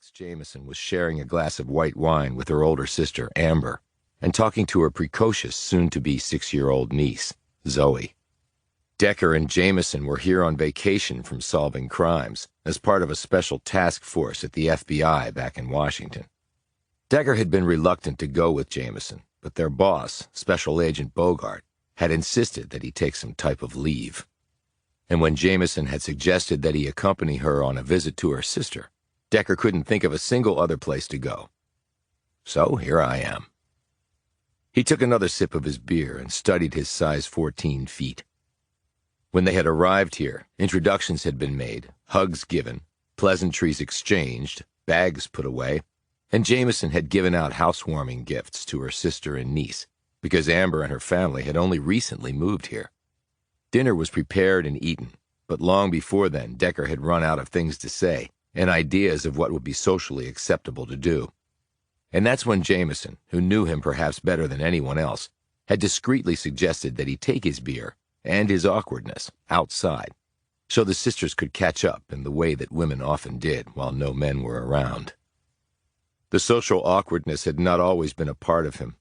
Alex Jameson was sharing a glass of white wine with her older sister, Amber, and talking to her precocious, soon-to-be 6-year-old niece, Zoe. Decker and Jameson were here on vacation from solving crimes as part of a special task force at the FBI back in Washington. Decker had been reluctant to go with Jameson, but their boss, Special Agent Bogart, had insisted that he take some type of leave. And when Jameson had suggested that he accompany her on a visit to her sister, Decker couldn't think of a single other place to go. So here I am. He took another sip of his beer and studied his size 14 feet. When they had arrived here, introductions had been made, hugs given, pleasantries exchanged, bags put away, and Jameson had given out housewarming gifts to her sister and niece, because Amber and her family had only recently moved here. Dinner was prepared and eaten, but long before then, Decker had run out of things to say and ideas of what would be socially acceptable to do. And that's when Jameson, who knew him perhaps better than anyone else, had discreetly suggested that he take his beer and his awkwardness outside, so the sisters could catch up in the way that women often did while no men were around. The social awkwardness had not always been a part of him.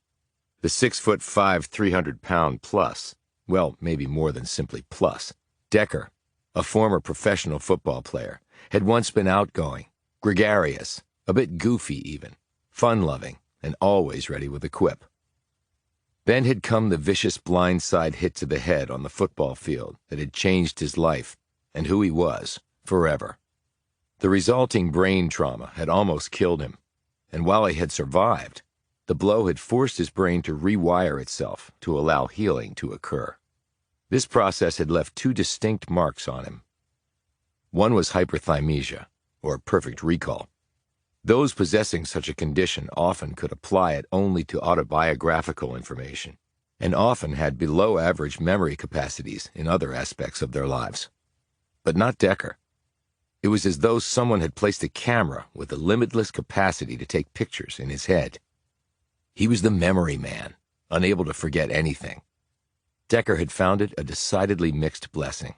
The 6'5", 300-pound plus, well, maybe more than simply plus, Decker, a former professional football player, had once been outgoing, gregarious, a bit goofy even, fun-loving, and always ready with a quip. Then had come the vicious blindside hit to the head on the football field that had changed his life and who he was forever. The resulting brain trauma had almost killed him, and while he had survived, the blow had forced his brain to rewire itself to allow healing to occur. This process had left two distinct marks on him. One was hyperthymesia, or perfect recall. Those possessing such a condition often could apply it only to autobiographical information, and often had below-average memory capacities in other aspects of their lives. But not Decker. It was as though someone had placed a camera with a limitless capacity to take pictures in his head. He was the memory man, unable to forget anything. Decker had found it a decidedly mixed blessing.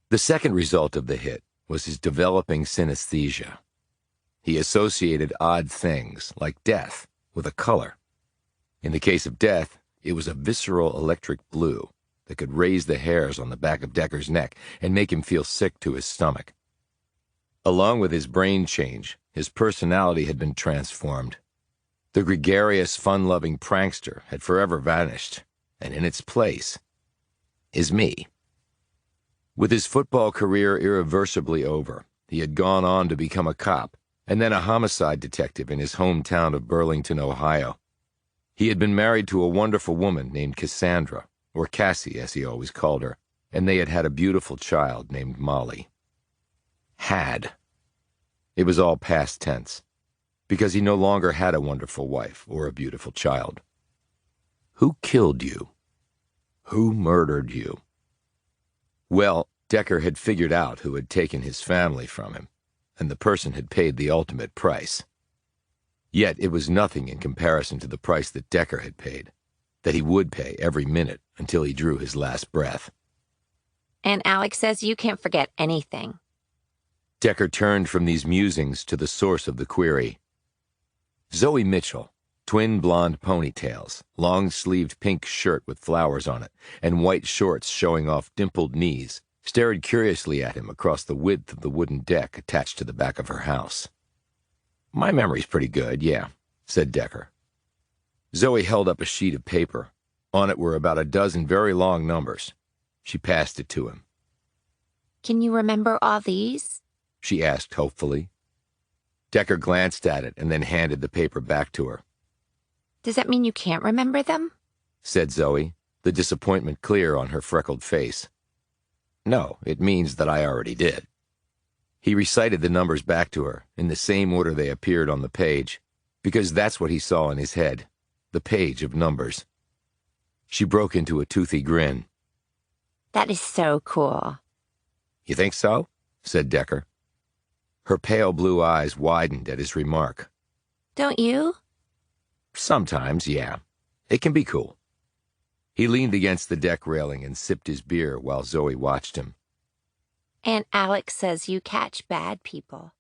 The second result of the hit was his developing synesthesia. He associated odd things, like death, with a color. In the case of death, it was a visceral electric blue that could raise the hairs on the back of Decker's neck and make him feel sick to his stomach. Along with his brain change, his personality had been transformed. The gregarious, fun-loving prankster had forever vanished, and in its place is me. With his football career irreversibly over, he had gone on to become a cop, and then a homicide detective in his hometown of Burlington, Ohio. He had been married to a wonderful woman named Cassandra, or Cassie as he always called her, and they had had a beautiful child named Molly. Had. It was all past tense, because he no longer had a wonderful wife or a beautiful child. Who killed you? Who murdered you? Well, Decker had figured out who had taken his family from him, and the person had paid the ultimate price. Yet it was nothing in comparison to the price that Decker had paid, that he would pay every minute until he drew his last breath. And Alex says you can't forget anything. Decker turned from these musings to the source of the query. Zoe Mitchell, twin blonde ponytails, long-sleeved pink shirt with flowers on it, and white shorts showing off dimpled knees, stared curiously at him across the width of the wooden deck attached to the back of her house. My memory's pretty good, yeah, said Decker. Zoe held up a sheet of paper. On it were about a dozen very long numbers. She passed it to him. Can you remember all these? She asked hopefully. Decker glanced at it and then handed the paper back to her. Does that mean you can't remember them? Said Zoe, the disappointment clear on her freckled face. No, it means that I already did. He recited the numbers back to her, in the same order they appeared on the page, because that's what he saw in his head, the page of numbers. She broke into a toothy grin. That is so cool. You think so? Said Decker. Her pale blue eyes widened at his remark. Don't you? Sometimes, yeah. It can be cool. He leaned against the deck railing and sipped his beer while Zoe watched him. And Alex says you catch bad people.